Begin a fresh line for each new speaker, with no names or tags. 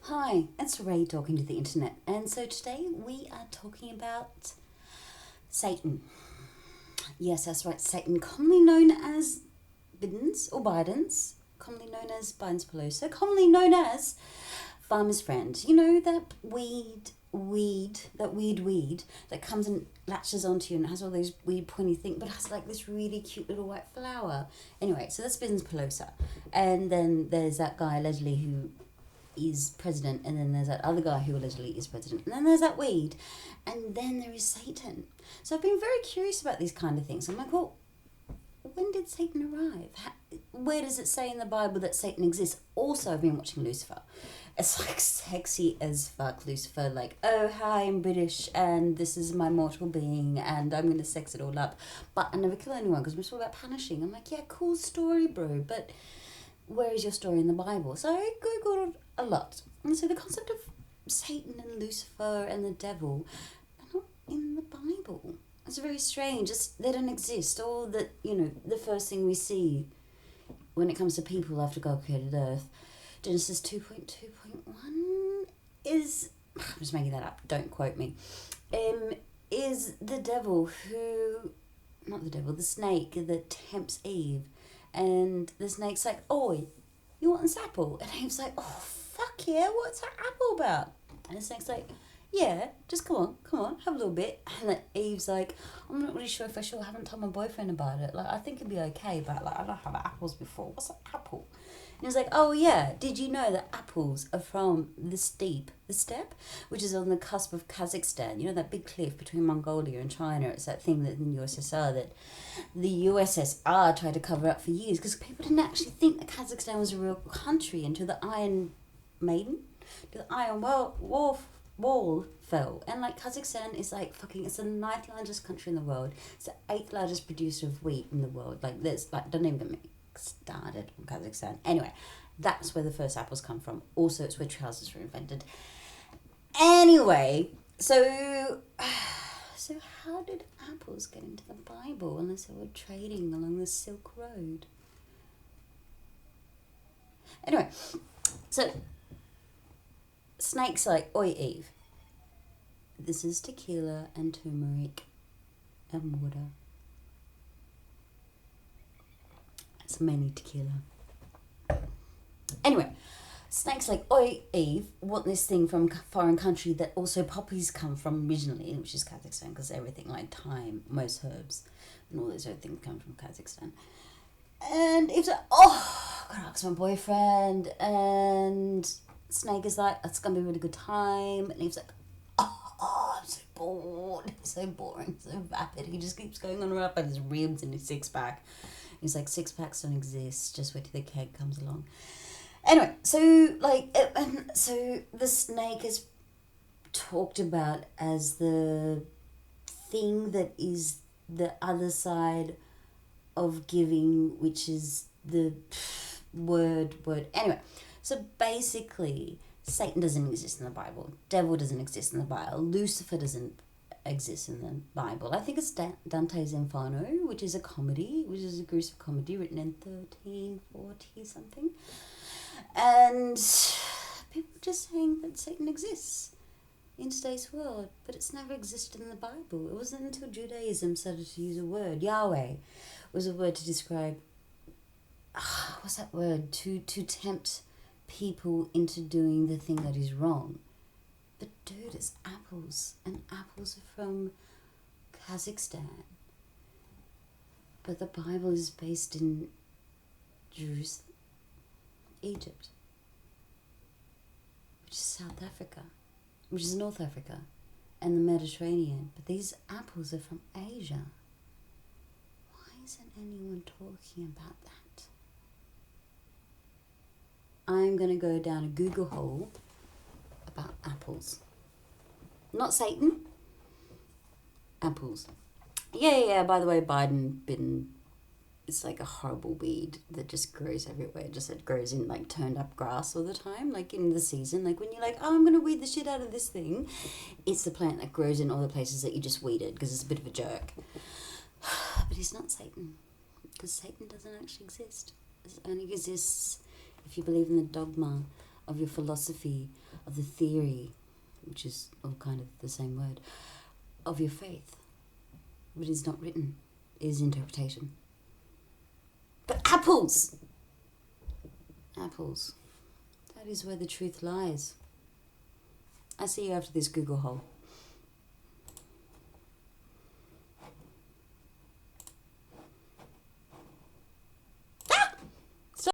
Hi, it's Ray talking to the internet, and so today we are talking about Satan. Yes, that's right, Satan, commonly known as Biden's or Biden's, commonly known as Biden's Pelosi, commonly known as Farmer's Friend. You know that weed that comes and latches onto you and has all those weird pointy things, but has like this really cute little white flower. Anyway, so that's Biden's Pelosi, and then there's that guy allegedly who is president, and then there's that other guy who allegedly is president, and then there's that weed, and then there is Satan. So I've been very curious about these kind of things. I'm like, well, when did Satan arrive? Where does it say in the Bible that Satan exists? Also, I've been watching Lucifer. It's like sexy as fuck, Lucifer. Like, oh, hi, I'm British, and this is my mortal being, and I'm going to sex it all up. But I never kill anyone because I'm just all about punishing. I'm like, yeah, cool story, bro, but where is your story in the Bible? So I googled a lot. And so the concept of Satan and Lucifer and the devil are not in the Bible. It's very strange. They don't exist. All that, the first thing we see when it comes to people after God created earth, Genesis 2.2.1 is, I'm just making that up, don't quote me, is the devil the snake that tempts Eve. And the snake's like, oi, you want this apple? And Eve's like, oh, fuck yeah, what's that apple about? And the snake's like, yeah, just come on, have a little bit. And then Eve's like, I'm not really sure if I haven't told my boyfriend about it. Like, I think it'd be okay, but like, I've not had apples before. What's an apple? And he was like, oh yeah, did you know that apples are from the steppe, which is on the cusp of Kazakhstan? You know that big cliff between Mongolia and China? It's that thing that in the USSR that the USSR tried to cover up for years because people didn't actually think that Kazakhstan was a real country until the Iron Wall fell. And like Kazakhstan is like it's the 9th largest country in the world. It's the 8th largest producer of wheat in the world. Like there's don't even get me started on Kazakhstan. Anyway, that's where the first apples come from. Also, it's where trousers were invented. Anyway, so how did apples get into the Bible unless they were trading along the Silk Road? Anyway, so snake's like, oi Eve, this is tequila and turmeric and water. It's mainly tequila. Anyway, snake's like, oi Eve, want this thing from a foreign country that also poppies come from originally, which is Kazakhstan, because everything like thyme, most herbs, and all those other things come from Kazakhstan. And Eve's like, oh, I gotta ask my boyfriend. And Snake is like, it's gonna be a really good time. And Eve's like, oh, I'm so bored. It's so boring, so vapid. He just keeps going on about his ribs and his six-pack. He's like, six-packs don't exist. Just wait till the keg comes along. Anyway, so the snake is talked about as the thing that is the other side of giving, which is the word. Anyway, so basically, Satan doesn't exist in the Bible. Devil doesn't exist in the Bible. Lucifer doesn't exist in the Bible. I think it's Dante's Inferno, which is a gruesome comedy written in 1340 something. And people are just saying that Satan exists in today's world, but it's never existed in the Bible. It wasn't until Judaism started to use a word. Yahweh was a word to describe, what's that word? To tempt people into doing the thing that is wrong. But dude, it's apples, and apples are from Kazakhstan. But the Bible is based in Jerusalem, Egypt, which is South Africa, which is North Africa, and the Mediterranean. But these apples are from Asia. Why isn't anyone talking about that? I'm going to go down a Google hole about apples. Not Satan. Apples. Yeah, by the way, Biden, it's like a horrible weed that just grows everywhere. It grows in like turned up grass all the time, like in the season. Like when you're like, oh, I'm going to weed the shit out of this thing. It's the plant that grows in all the places that you just weeded because it's a bit of a jerk. But he's not Satan, because Satan doesn't actually exist. It only exists if you believe in the dogma of your philosophy, of the theory, which is all kind of the same word, of your faith. What is not written is interpretation. But apples! Apples. That is where the truth lies. I see you after this Google hole.